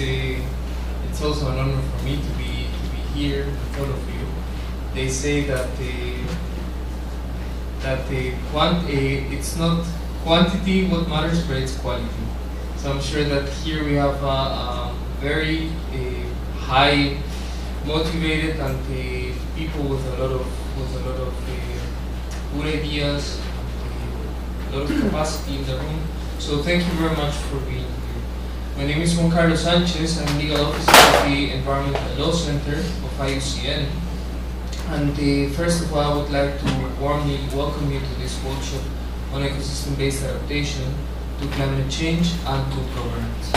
it's also an honor for me to be here with all of you. They say that it's not quantity what matters, but it's quality. So I'm sure that here we have a very high motivated and people with a lot of good ideas, a lot of capacity in the room. So thank you very much for being here. My name is Juan Carlos Sanchez. I'm legal officer of the Environmental Law Center of IUCN. And first of all, I would like to warmly welcome you to this workshop on ecosystem-based adaptation to climate change and good governance.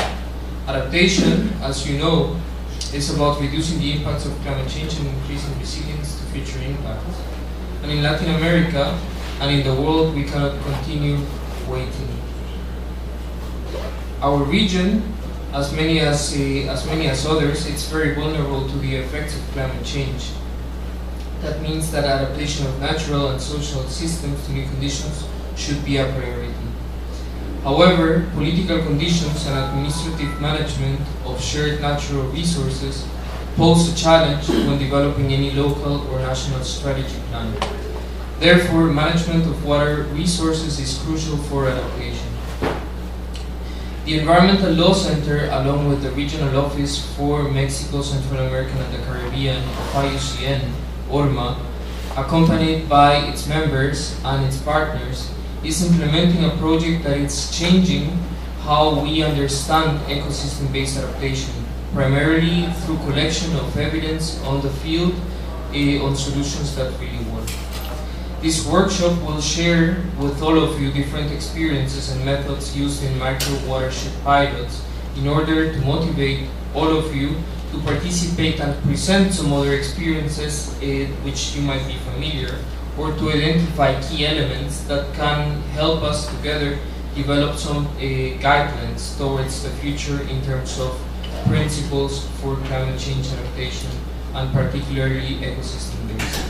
Adaptation, as you know, is about reducing the impacts of climate change and increasing resilience to future impacts. And in Latin America and in the world, we cannot continue waiting. Our region, as many as others, it's very vulnerable to the effects of climate change. That means that adaptation of natural and social systems to new conditions should be a priority. However, political conditions and administrative management of shared natural resources pose a challenge when developing any local or national strategy plan. Therefore, management of water resources is crucial for adaptation. The Environmental Law Center, along with the Regional Office for Mexico, Central America, and the Caribbean of IUCN, ORMA, accompanied by its members and its partners, is implementing a project that is changing how we understand ecosystem-based adaptation, primarily through collection of evidence on the field on solutions that really work. This workshop will share with all of you different experiences and methods used in micro-watershed pilots in order to motivate all of you to participate and present some other experiences which you might be familiar, or to identify key elements that can help us together develop some guidelines towards the future in terms of principles for climate change adaptation and particularly ecosystem-based.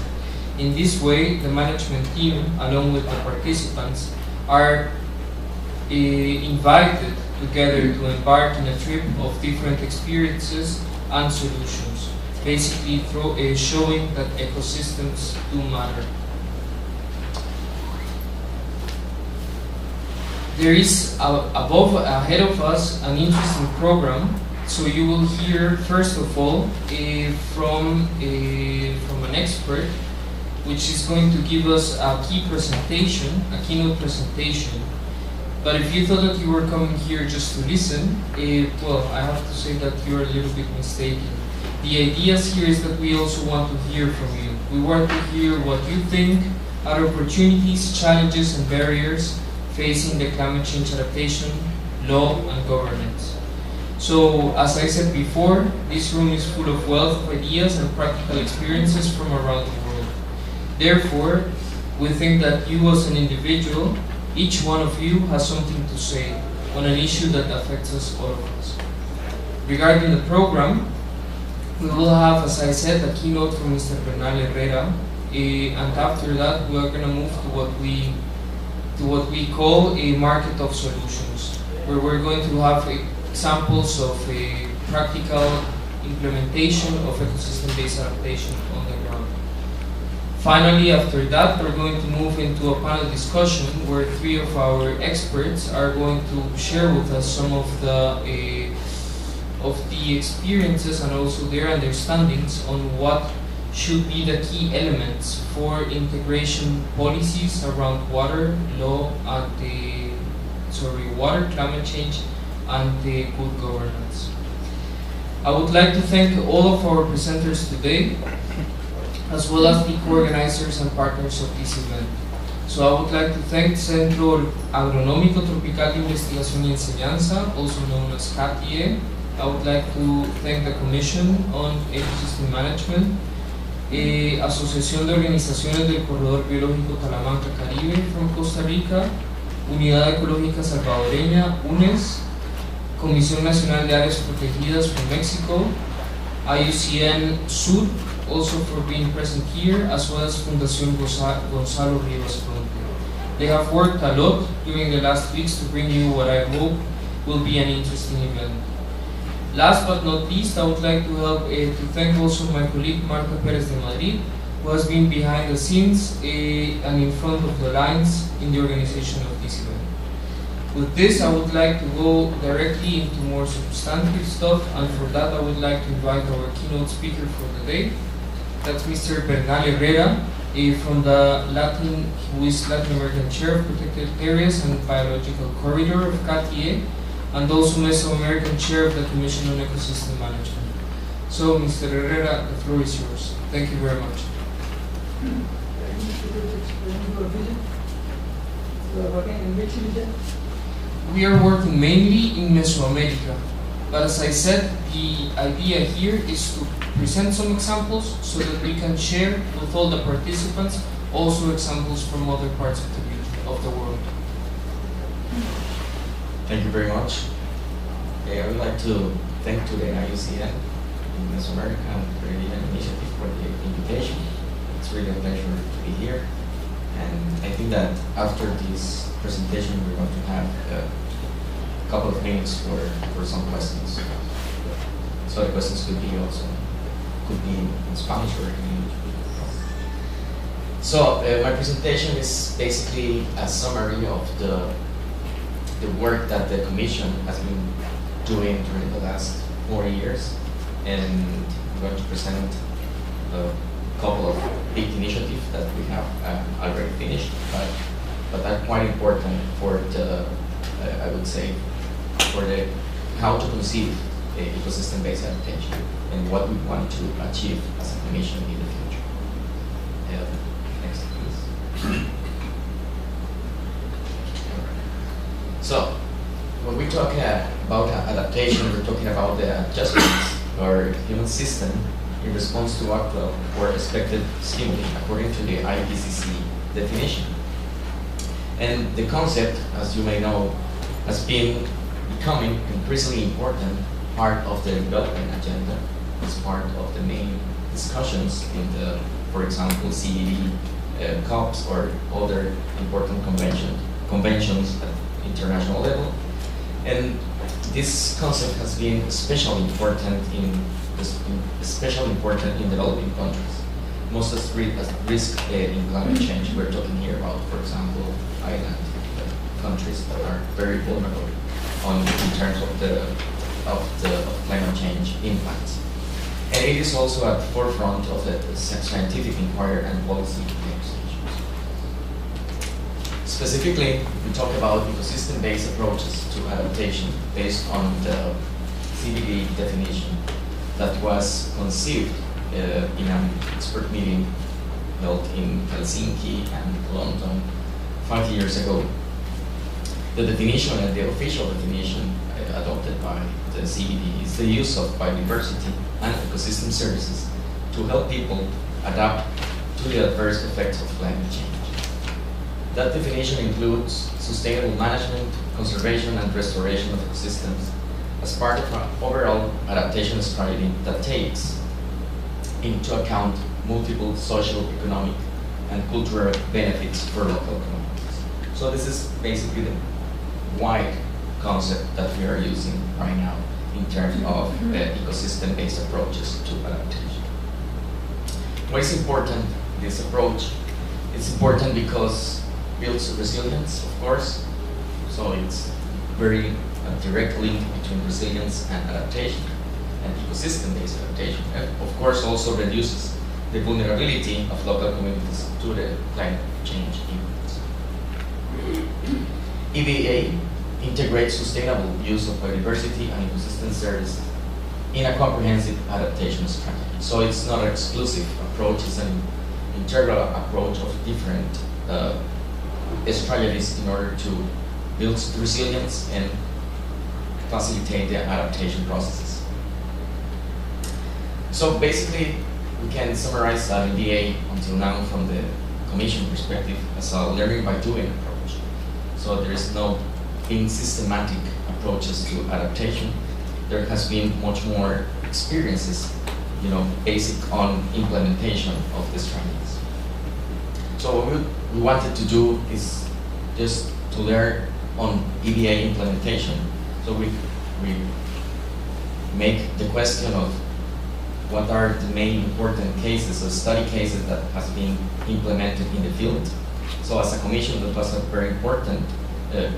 In this way, the management team, along with the participants, are invited together to embark on a trip of different experiences and solutions, basically through showing that ecosystems do matter. There is ahead of us an interesting program, so you will hear first of all from an expert, which is going to give us a keynote presentation. But if you thought that you were coming here just to listen, well, I have to say that you're a little bit mistaken. The idea here is that we also want to hear from you. We want to hear what you think are opportunities, challenges, and barriers facing the climate change adaptation, law, and governance. So, as I said before, this room is full of wealth of ideas and practical experiences from around the world. Therefore, we think that you as an individual, each one of you has something to say on an issue that affects us, all of us. Regarding the program, we will have, as I said, a keynote from Mr. Bernal Herrera, and after that we are going to move to what we call a market of solutions, where we're going to have examples of a practical implementation of ecosystem-based adaptation on the ground. Finally, after that, we're going to move into a panel discussion where three of our experts are going to share with us some of the experiences and also their understandings on what should be the key elements for integration policies around water, law, and water, climate change, and good governance. I would like to thank all of our presenters today, as well as the co-organizers and partners of this event. So I would like to thank Centro Agronómico Tropical de Investigación y Enseñanza, also known as CATIE. I would like to thank the Commission on Ecosystem Management, Asociación de Organizaciones del Corredor Biológico Talamanca-Caribe from Costa Rica, Unidad Ecológica Salvadoreña, UNES, Comisión Nacional de Áreas Protegidas from Mexico, IUCN Sur, also for being present here, as well as Fundación Gonzalo Rivas Fronte. They have worked a lot during the last weeks to bring you what I hope will be an interesting event. Last but not least, I would like to thank also my colleague Marta Perez de Madrid, who has been behind the scenes and in front of the lines in the organization of this event. With this, I would like to go directly into more substantive stuff, and for that I would like to invite our keynote speaker for the day. That's Mr. Bernal Herrera, from the who is Latin American Chair of Protected Areas and Biological Corridor of CATIE, and also Mesoamerican Chair of the Commission on Ecosystem Management. So, Mr. Herrera, the floor is yours. Thank you very much. We are working mainly in Mesoamerica, but as I said, the idea here is to present some examples so that we can share with all the participants also examples from other parts of the world. Thank you very much. I would like to thank to the IUCN in Mesoamerica for the initiative for the invitation. It's really a pleasure to be here. And I think that after this presentation, we're going to have a couple of minutes for some questions. So the questions could be in Spanish or in English. So my presentation is basically a summary of the work that the Commission has been doing during the last 4 years, and I'm going to present a couple of big initiatives that we have already finished, but are quite important for the, I would say, for the how to conceive ecosystem-based adaptation and what we want to achieve as a Commission in the future. Next, please. So, when we talk about adaptation, we're talking about the adjustments or human system in response to actual or expected stimuli, according to the IPCC definition. And the concept, as you may know, has been becoming increasingly important part of the development agenda, as part of the main discussions in the, for example, CED COPs or other important conventions at international level. And this concept has been especially important in developing countries, most at risk in climate change. We're talking here about, for example, island countries that are very vulnerable in terms of climate change impacts. And it is also at the forefront of the scientific inquiry and policy negotiations. Specifically, we talk about ecosystem-based approaches to adaptation based on the CBD definition that was conceived in an expert meeting held in Helsinki and London 5 years ago. The definition and the official definition adopted by the CBD is the use of biodiversity and ecosystem services to help people adapt to the adverse effects of climate change. That definition includes sustainable management, conservation, and restoration of ecosystems as part of an overall adaptation strategy that takes into account multiple social, economic, and cultural benefits for local communities. So this is basically the wide concept that we are using right now in terms of ecosystem-based approaches to adaptation. Why is important, this approach? It's important because it builds resilience, of course. So it's very direct link between resilience and adaptation and ecosystem-based adaptation. And of course also reduces the vulnerability of local communities to the climate change impacts. EBA integrates sustainable use of biodiversity and ecosystem services in a comprehensive adaptation strategy. So it's not an exclusive approach, it's an integral approach of different strategies in order to build resilience and facilitate the adaptation processes. So basically, we can summarize the EBA until now from the Commission perspective as a learning by doing approach. So there is no being systematic approaches to adaptation. There has been much more experiences, basic on implementation of the strategies. So what we wanted to do is just to learn on EBA implementation. So we make the question of what are the main important cases or study cases that has been implemented in the field. So as a commission, that was a very important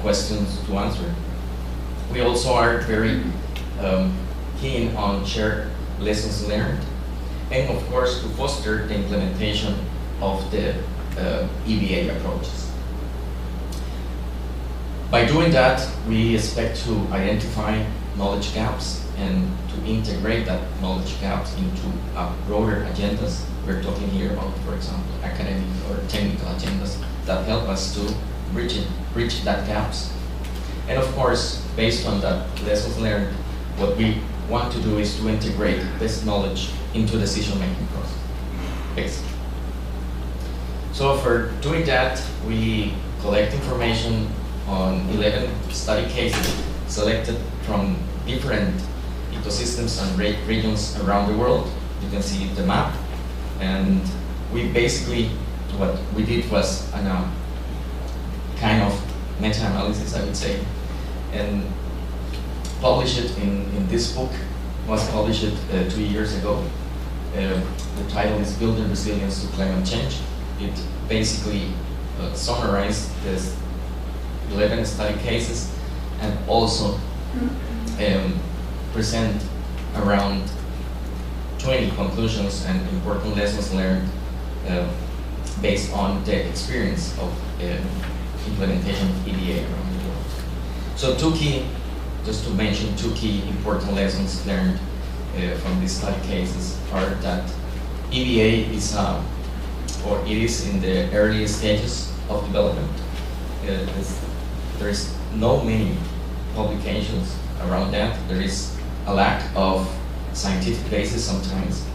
questions to answer. We also are very keen on shared lessons learned, and of course to foster the implementation of the EBA approaches. By doing that, we expect to identify knowledge gaps and to integrate that knowledge gaps into broader agendas. We're talking here about, for example, academic or technical agendas that help us to bridge that gaps. And of course, based on that lessons learned, what we want to do is to integrate this knowledge into decision-making process, basically. So for doing that, we collect information on 11 study cases selected from different ecosystems and regions around the world. You can see the map, and we basically, what we did was a kind of meta-analysis, I would say, and published it in this book. Was published 2 years ago. The title is Building Resilience to Climate Change. It basically summarized this 11 study cases and also present around 20 conclusions and important lessons learned based on the experience of implementation of EBA around the world. So just to mention two key important lessons learned from these study cases are that EBA is it is in the early stages of development. There is no many publications around that. There is a lack of scientific basis sometimes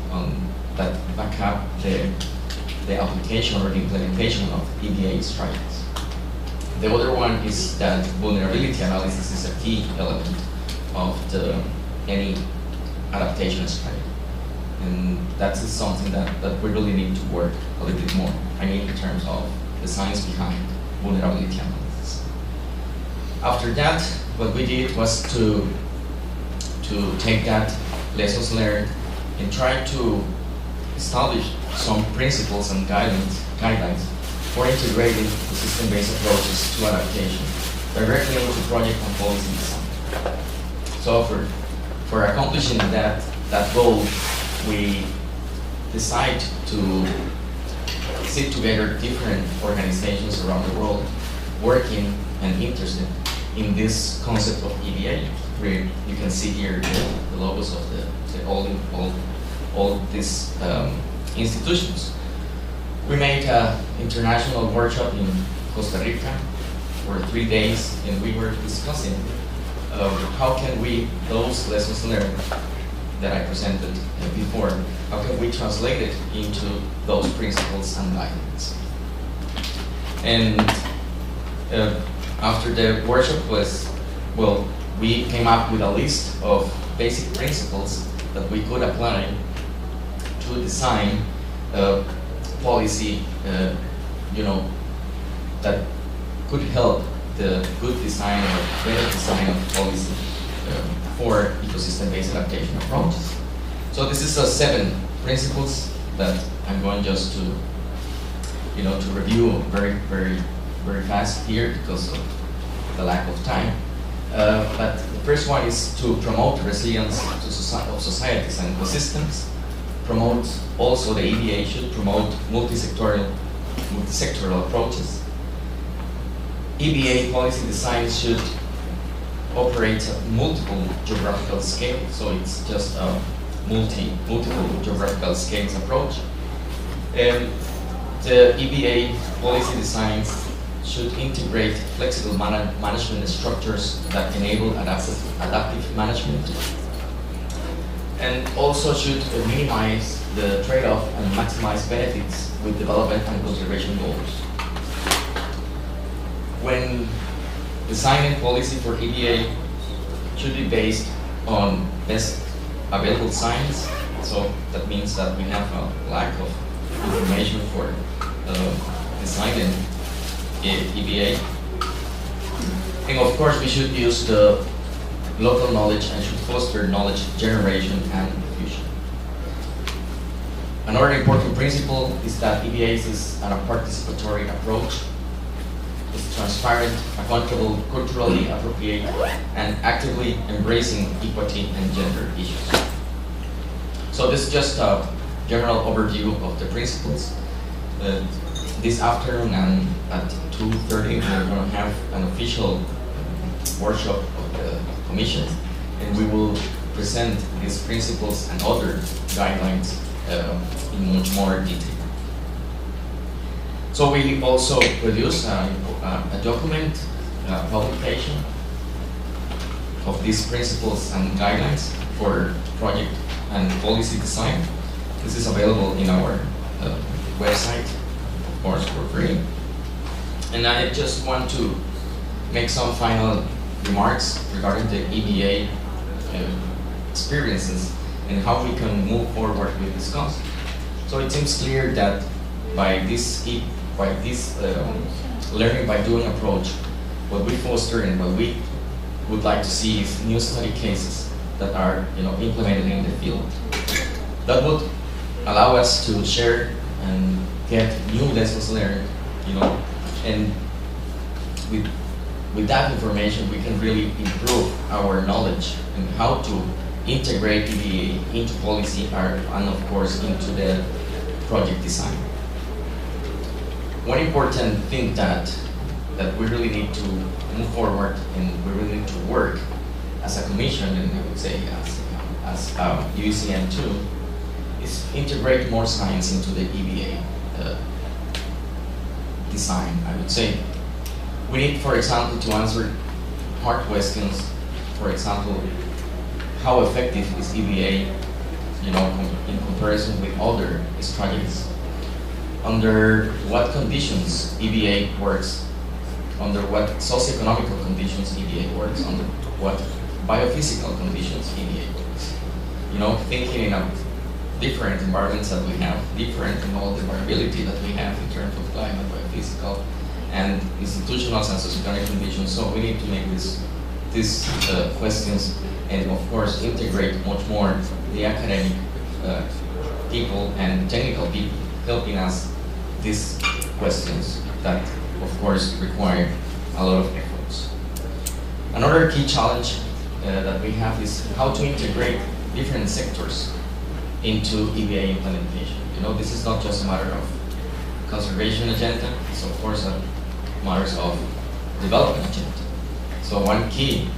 that back up the application or the implementation of EBA strategies. The other one is that vulnerability analysis is a key element of any adaptation strategy. And that is something that we really need to work a little bit more. I mean, in terms of the science behind vulnerability analysis. After that, what we did was to take that lessons learned and try to establish some principles and guidelines for integrating the system-based approaches to adaptation directly into project and policy design. So for accomplishing that goal, we decide to sit together different organizations around the world working and interested in this concept of EBA. Where you can see here the logos of all these institutions. We made an international workshop in Costa Rica for 3 days, and we were discussing how can we, those lessons learned that I presented before, how can we translate it into those principles and guidelines. And after the workshop we came up with a list of basic principles that we could apply to design policy, that could help the good design or better design of policy for ecosystem-based adaptation approaches. So this is 7 principles that I'm going just to review very, very, very fast here because of the lack of time. But the first one is to promote resilience of societies and ecosystems. Also the EBA should promote multi-sectoral approaches. EBA policy design should operate at multiple geographical scales, so it's just a multiple geographical scales approach. And the EBA policy designs should integrate flexible management structures that enable adaptive management, and also should minimize the trade-off and maximize benefits with development and conservation goals. When designing policy for EBA should be based on best available science, so that means that we have a lack of information for designing EBA. And of course we should use the local knowledge and should foster knowledge generation and diffusion. Another important principle is that EBAs is a participatory approach. It's transparent, accountable, culturally appropriate, and actively embracing equity and gender issues. So this is just a general overview of the principles. This afternoon and at 2:30 we're going to have an official workshop of the Commission, and we will present these principles and other guidelines in much more detail. So we also produce a document, a publication of these principles and guidelines for project and policy design. This is available in our website, of course, for free. And I just want to make some final remarks regarding the EBA experiences and how we can move forward with this concept. So it seems clear that by this learning by doing approach, what we foster and what we would like to see is new study cases that are implemented in the field. That would allow us to share and get new lessons learned, and with that information we can really improve our knowledge and how to integrate EBA into policy and of course into the project design. One important thing that we really need to move forward and we really need to work as a commission, and I would say as UECN too, is integrate more science into the EBA design, I would say. We need, for example, to answer hard questions. For example, how effective is EBA, in comparison with other strategies? Under what conditions EBA works? Under what socioeconomical conditions EBA works? Under what biophysical conditions EBA works? Thinking in a different environments that we have, different in all the variability that we have in terms of climate, biophysical, and institutional and socioeconomic conditions. So we need to make these questions and of course integrate much more the academic people and technical people helping us these questions that of course require a lot of efforts. Another key challenge that we have is how to integrate different sectors into EBA implementation. This is not just a matter of conservation agenda, it's of course a matters of development agenda. So one key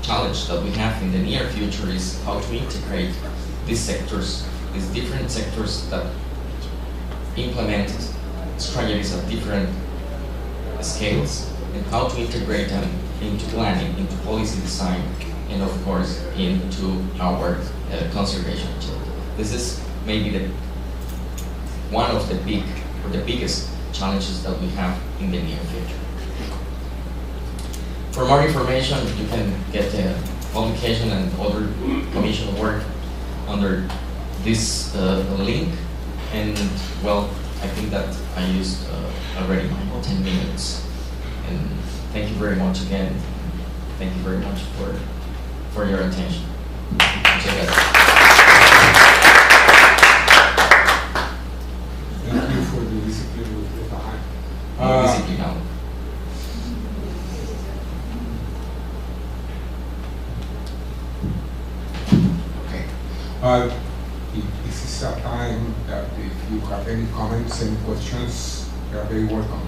challenge that we have in the near future is how to integrate these sectors, these different sectors that implement strategies at different scales, and how to integrate them into planning, into policy design, and of course into our conservation agenda. This is maybe one of the biggest challenges that we have in the near future. For more information, you can get the publication and other commission work under this link. And well, I think that I used already my 10 minutes. And thank you very much again. Thank you very much for your attention. Thank you for the discipline with the time. Discipline now. Okay. This is a time that if you have any comments, any questions, you are very welcome.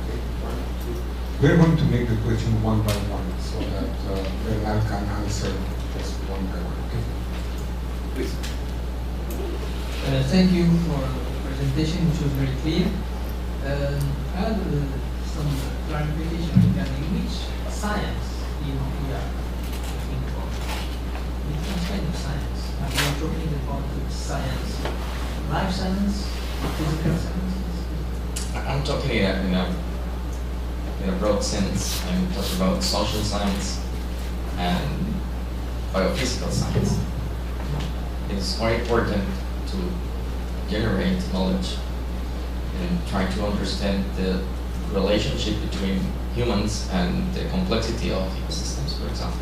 Okay. We're going to make the question one by one so that Bernal can answer just one by one. Okay? Please. Thank you for the presentation, which was very clear. I have some clarification regarding which science we are looking for. Which kind of science? Are we talking about science, life science, physical science? I'm talking in a broad sense. I'm talking about social science and biophysical science. It's quite important to generate knowledge and try to understand the relationship between humans and the complexity of ecosystems, for example.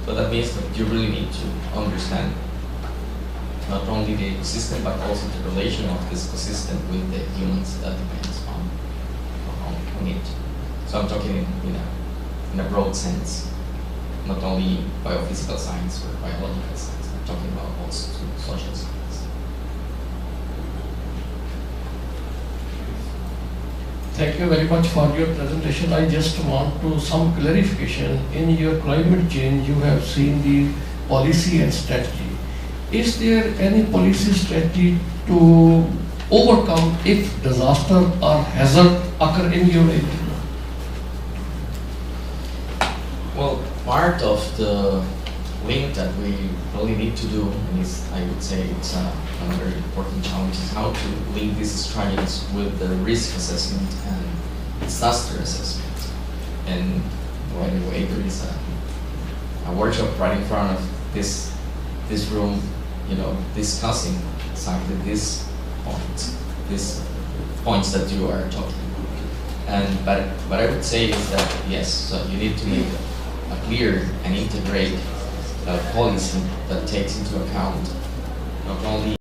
So that means that you really need to understand not only the ecosystem but also the relation of this ecosystem with the humans that depends on it. So I'm talking in a broad sense, not only biophysical science or biological science. I'm talking about also social science. Thank you very much for your presentation. I just want to some clarification. In your climate change, you have seen the policy and strategy. Is there any policy strategy to overcome if disaster or hazard occur in your area? Well, part of the link that we really need to do, and I would say it's another important challenge, is how to link these strategies with the risk assessment and disaster assessment. And by the way, there is a workshop right in front of this room, discussing exactly these points that you are talking about. But what I would say is that yes, so you need to make a clear and integrate policy that takes into account not only